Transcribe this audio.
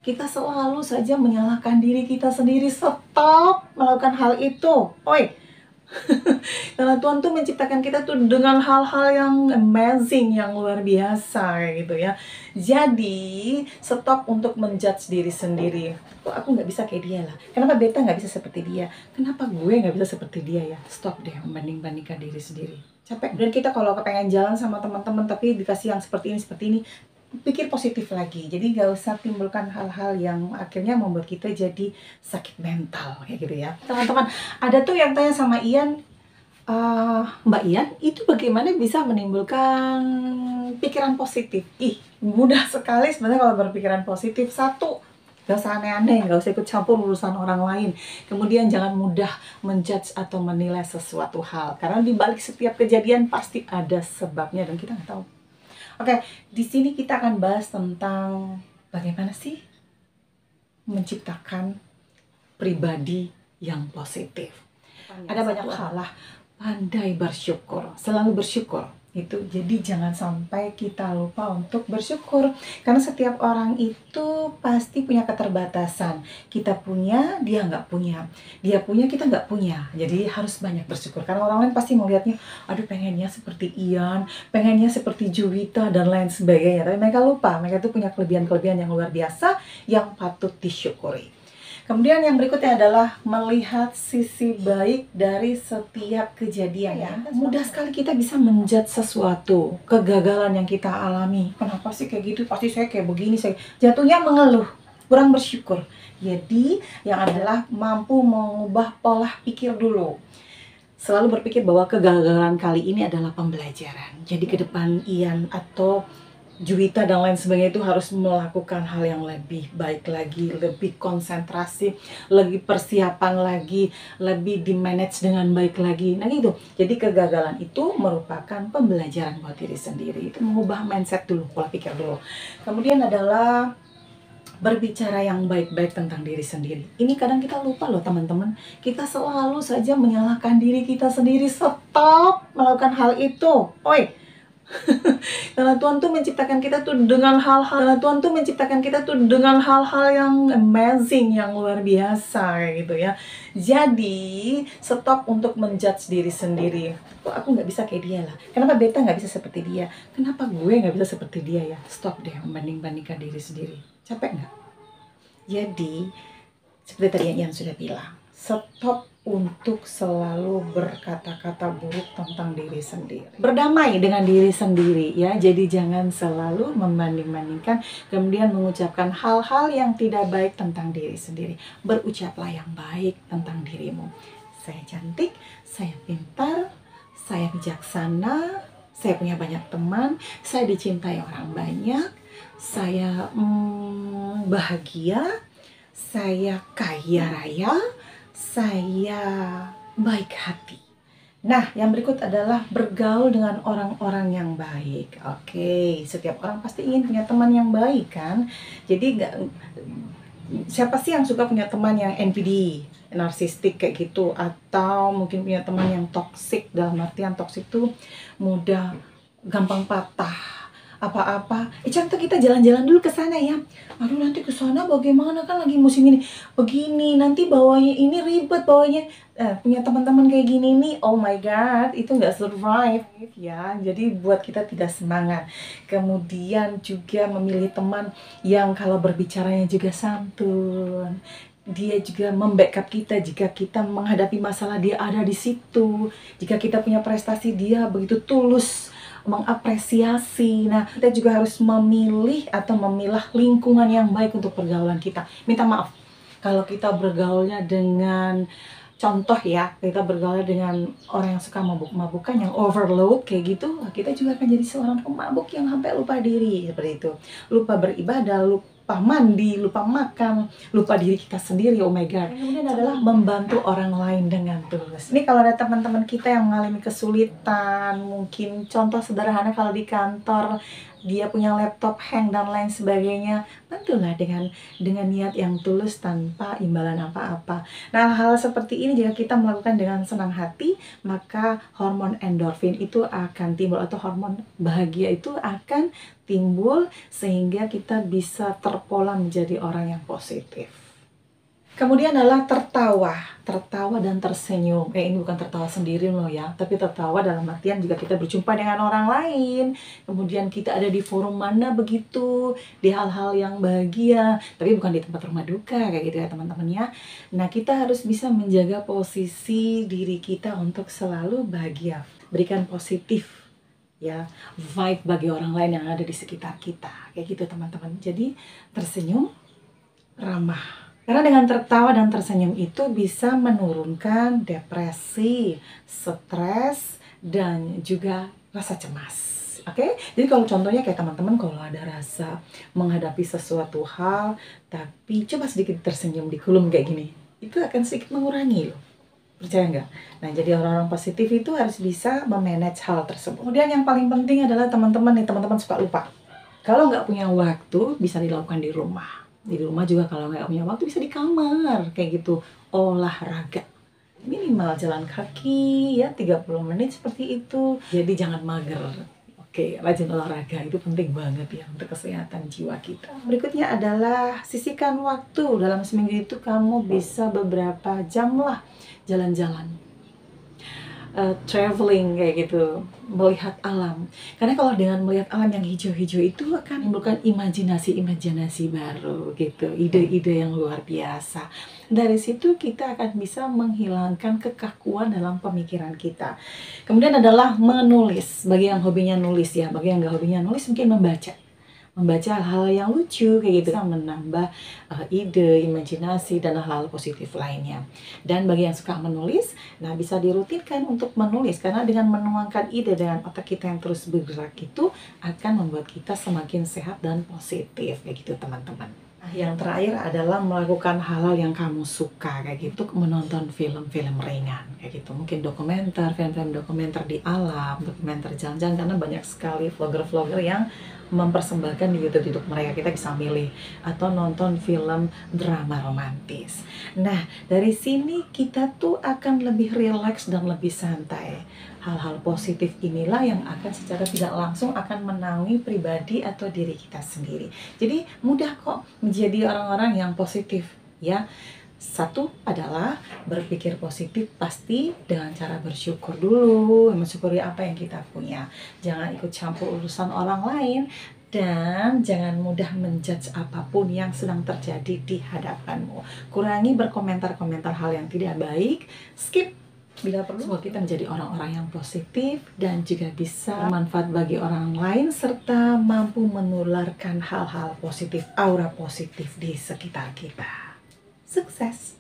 Kita selalu saja menyalahkan diri kita sendiri. Stop melakukan hal itu. Oi. Karena Tuhan tuh menciptakan kita tuh dengan hal-hal yang amazing, yang luar biasa kayak gitu ya. Jadi stop untuk menjudge diri sendiri. Kok aku nggak bisa kayak dia lah? Kenapa Beta nggak bisa seperti dia? Kenapa gue nggak bisa seperti dia ya? Stop deh membanding-bandingkan diri sendiri. Capek. Dan kita kalau kepengen jalan sama teman-teman tapi dikasih yang seperti ini, pikir positif lagi. Jadi nggak usah timbulkan hal-hal yang akhirnya membuat kita jadi sakit mental kayak gitu ya. Teman-teman, ada tuh yang tanya sama Ian, Mbak Ian, itu bagaimana bisa menimbulkan pikiran positif? Ih, mudah sekali sebenarnya kalau berpikiran positif. Satu, gak usah aneh-aneh, gak usah ikut campur urusan orang lain. Kemudian jangan mudah menjudge atau menilai sesuatu hal. Karena di balik setiap kejadian pasti ada sebabnya dan kita nggak tahu. Oke, di sini kita akan bahas tentang bagaimana sih menciptakan pribadi yang positif. Ada banyak hal lah, pandai bersyukur, selalu bersyukur. Itu jadi jangan sampai kita lupa untuk bersyukur, karena setiap orang itu pasti punya keterbatasan. Kita punya, dia nggak punya, dia punya, kita nggak punya. Jadi harus banyak bersyukur, karena orang lain pasti melihatnya, aduh pengennya seperti Ian, pengennya seperti Juwita dan lain sebagainya. Tapi mereka lupa, mereka itu punya kelebihan-kelebihan yang luar biasa yang patut disyukuri. Kemudian yang berikutnya adalah melihat sisi baik dari setiap kejadian ya. Mudah sekali kita bisa menjudge sesuatu, kegagalan yang kita alami. Kenapa sih kayak gitu? Pasti saya kayak begini, saya jatuhnya mengeluh, kurang bersyukur. Jadi yang adalah mampu mengubah pola pikir dulu. Selalu berpikir bahwa kegagalan kali ini adalah pembelajaran. Jadi ke depan Ian atau Juwita dan lain sebagainya itu harus melakukan hal yang lebih baik lagi, lebih konsentrasi, lebih persiapan lagi, lebih di-manage dengan baik lagi. Nah gitu. Jadi kegagalan itu merupakan pembelajaran buat diri sendiri. Itu mengubah mindset dulu, pola pikir dulu. Kemudian adalah berbicara yang baik-baik tentang diri sendiri. Ini kadang kita lupa loh teman-teman. Kita selalu saja menyalahkan diri kita sendiri. Stop melakukan hal itu. Oi. Karena Tuhan tuh menciptakan kita tuh dengan hal-hal yang amazing, yang luar biasa kayak gitu ya. Jadi stop untuk menjudge diri sendiri. Kok aku nggak bisa kayak dia lah? Kenapa Beta nggak bisa seperti dia? Kenapa gue nggak bisa seperti dia ya? Stop deh membanding-bandingkan diri sendiri. Capek nggak? Jadi seperti tadi yang sudah bilang, stop untuk selalu berkata-kata buruk tentang diri sendiri. Berdamai dengan diri sendiri ya. Jadi jangan selalu membanding-bandingkan, kemudian mengucapkan hal-hal yang tidak baik tentang diri sendiri. Berucaplah yang baik tentang dirimu. Saya cantik, saya pintar, saya bijaksana, saya punya banyak teman, saya dicintai orang banyak, saya bahagia, saya kaya raya, saya baik hati. Nah, yang berikut adalah bergaul dengan orang-orang yang baik. Oke, setiap orang pasti ingin punya teman yang baik kan? Jadi siapa sih yang suka punya teman yang NPD, narsistik kayak gitu, atau mungkin punya teman yang toksik, dalam artian toksik itu mudah gampang patah apa-apa. Contoh kita jalan-jalan dulu ke sana ya. Aduh nanti ke sana bagaimana, kan lagi musim ini begini, nanti bawanya ini ribet bawanya. Punya teman-teman kayak gini nih, oh my god, itu nggak survive ya. Jadi buat kita tidak semangat. Kemudian juga memilih teman yang kalau berbicaranya juga santun. Dia juga membackup kita jika kita menghadapi masalah, dia ada di situ. Jika kita punya prestasi, dia begitu tulus mengapresiasi. Nah, kita juga harus memilih atau memilah lingkungan yang baik untuk pergaulan kita. Minta maaf kalau kita bergaulnya dengan, contoh ya, kita bergaul dengan orang yang suka mabuk-mabukan, yang overload kayak gitu, kita juga akan jadi seorang pemabuk yang sampai lupa diri seperti itu. Lupa beribadah, lupa mandi, lupa makan, lupa diri kita sendiri. Oh my god. Kemudian adalah membantu orang lain dengan tulus. Ini kalau ada teman-teman kita yang mengalami kesulitan, mungkin contoh sederhana kalau di kantor dia punya laptop hang dan lain sebagainya, bantulah dengan niat yang tulus tanpa imbalan apa-apa. Nah, hal seperti ini jika kita melakukan dengan senang hati, maka hormon endorfin itu akan timbul, atau hormon bahagia itu akan timbul sehingga kita bisa terpola menjadi orang yang positif. Kemudian adalah tertawa dan tersenyum. Ini bukan tertawa sendiri loh ya, tapi tertawa dalam artian juga kita berjumpa dengan orang lain. Kemudian kita ada di forum mana begitu, di hal-hal yang bahagia, tapi bukan di tempat rumah duka kayak gitu ya teman-teman ya. Nah, kita harus bisa menjaga posisi diri kita untuk selalu bahagia, berikan positif ya, vibe bagi orang lain yang ada di sekitar kita kayak gitu teman-teman. Jadi tersenyum, ramah. Karena dengan tertawa dan tersenyum itu bisa menurunkan depresi, stres, dan juga rasa cemas. Oke? Jadi kalau contohnya kayak teman-teman kalau ada rasa menghadapi sesuatu hal, tapi coba sedikit tersenyum di kulum kayak gini, itu akan sedikit mengurangi loh. Percaya nggak? Nah, jadi orang-orang positif itu harus bisa memanage hal tersebut. Kemudian yang paling penting adalah teman-teman suka lupa. Kalau nggak punya waktu, bisa dilakukan di rumah. Di rumah juga kalau nggak punya waktu bisa di kamar kayak gitu, olahraga minimal jalan kaki ya 30 menit seperti itu. Jadi jangan mager. Oke, rajin olahraga itu penting banget ya untuk kesehatan jiwa kita. Berikutnya adalah sisihkan waktu. Dalam seminggu itu kamu bisa beberapa jam lah jalan-jalan, traveling kayak gitu, melihat alam. Karena kalau dengan melihat alam yang hijau-hijau itu akan menimbulkan imajinasi baru gitu, ide-ide yang luar biasa. Dari situ kita akan bisa menghilangkan kekakuan dalam pemikiran kita. Kemudian adalah menulis. Bagi yang hobinya nulis ya, bagi yang nggak hobinya nulis mungkin membaca hal-hal yang lucu kayak gitu, bisa menambah ide, imajinasi, dan hal-hal positif lainnya. Dan bagi yang suka menulis, nah bisa dirutinkan untuk menulis, karena dengan menuangkan ide dengan otak kita yang terus bergerak itu akan membuat kita semakin sehat dan positif kayak gitu teman-teman. Nah, yang terakhir adalah melakukan hal-hal yang kamu suka kayak gitu, menonton film-film ringan kayak gitu, mungkin dokumenter, film-film dokumenter di alam, dokumenter jalan-jalan, karena banyak sekali vlogger-vlogger yang mempersembahkan di YouTube mereka, kita bisa milih, atau nonton film drama romantis. Nah, dari sini kita tuh akan lebih rileks dan lebih santai. Hal-hal positif inilah yang akan secara tidak langsung akan menaungi pribadi atau diri kita sendiri. Jadi mudah kok menjadi orang-orang yang positif ya. Satu adalah berpikir positif pasti dengan cara bersyukur dulu, mensyukuri apa yang kita punya. Jangan ikut campur urusan orang lain, dan jangan mudah menjudge apapun yang sedang terjadi di hadapanmu. Kurangi berkomentar-komentar hal yang tidak baik, skip bila perlu. Semoga kita menjadi orang-orang yang positif dan juga bisa bermanfaat bagi orang lain, serta mampu menularkan hal-hal positif, aura positif di sekitar kita. Sukses!